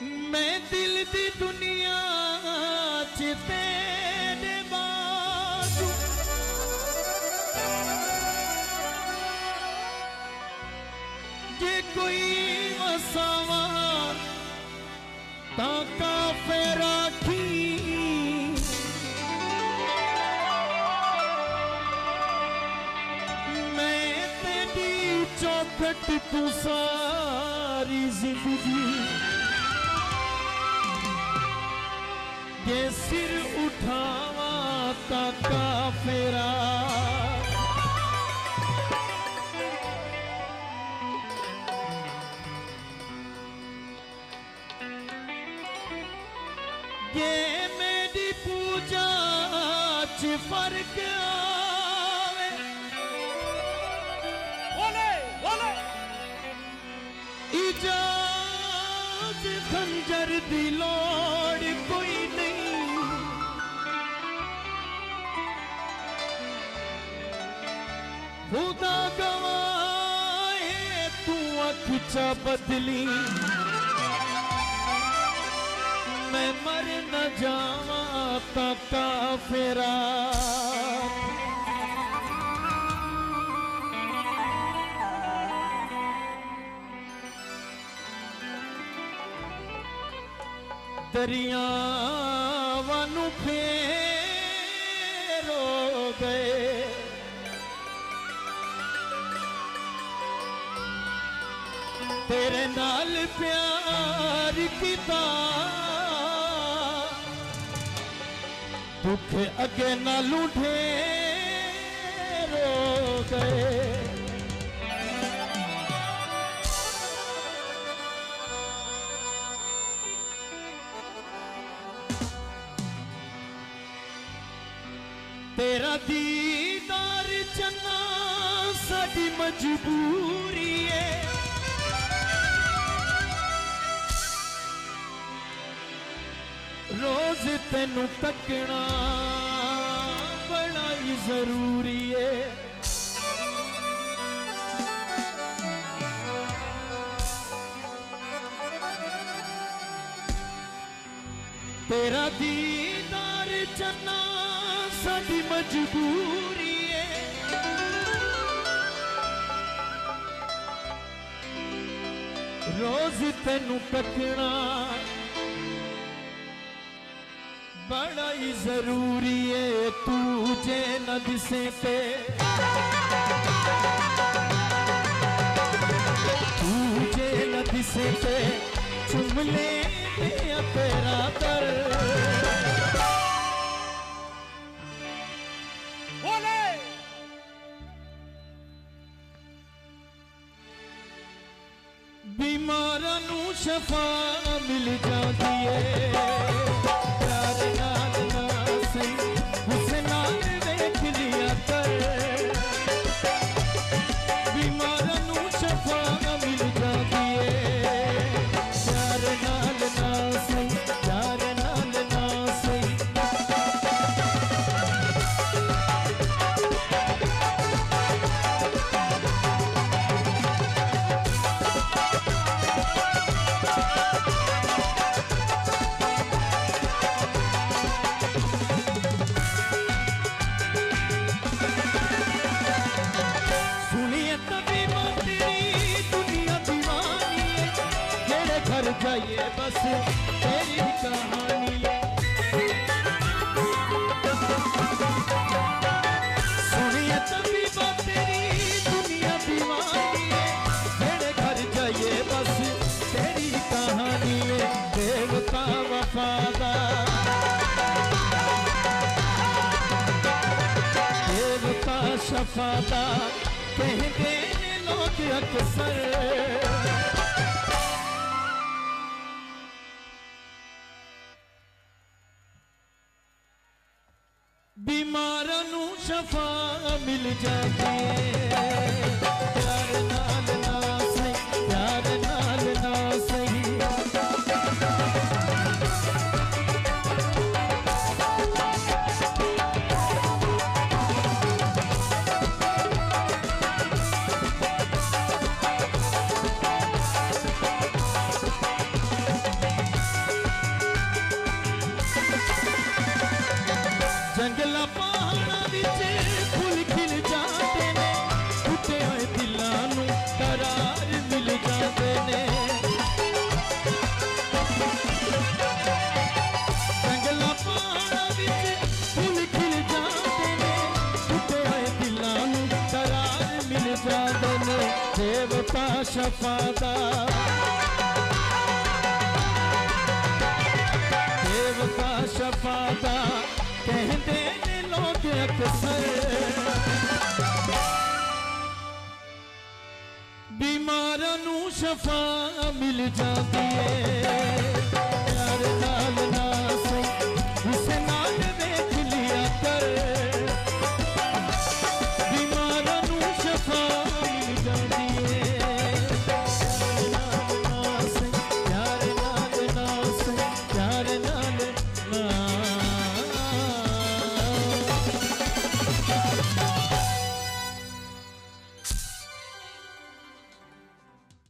मैं दिल दी दुनिया च तेरे बाजू जे कोई वसावा ता काफिर आखी मैं तेरी चौखट तू सारी जिंदगी ये सिर उठावा ता काफिरा ये मेरी पूजा च फर्क आवे बोले बोले इजाज खंजर दी लोड़ कोई नहीं खुदा गवाए तू अख चा बदली मैं मर न जावा ता काफिरा दरियावां नू फेरो गए तेरे नाल प्यार कीता दुख अगे नालू ढेरो गए तेरा दीदार चन्ना साडी मजबूरी है रोज तेनू तकना बड़ा ही जरूरी है तेरा दीदार चन्ना साडी मजबूरी है रोज तेनू तकना बड़ा ही जरूरी है तुझे न दिसे के तुझे न दिसे के चुम ले तेरा दर बोले बीमारां नू शफा मिल जाती है बीमारां नू शफा मिल जाती है प्यार नाल ना सही प्यार नाल ना सही जाइए बस तेरी कहानी सुनिए तभी बात तेरी दुनिया दीवानी है मेरे घर जाइए बस तेरी कहानी है देवता वफादार देवता शफादार कहते लोग अक्सर बीमारां नू शफा मिल जाती है प्यार नाल ना सही प्यार नाल ना सही देवता शफादा देवता शफादा कहते ने लोग अक्सर बीमारां नू शफा मिल जाती है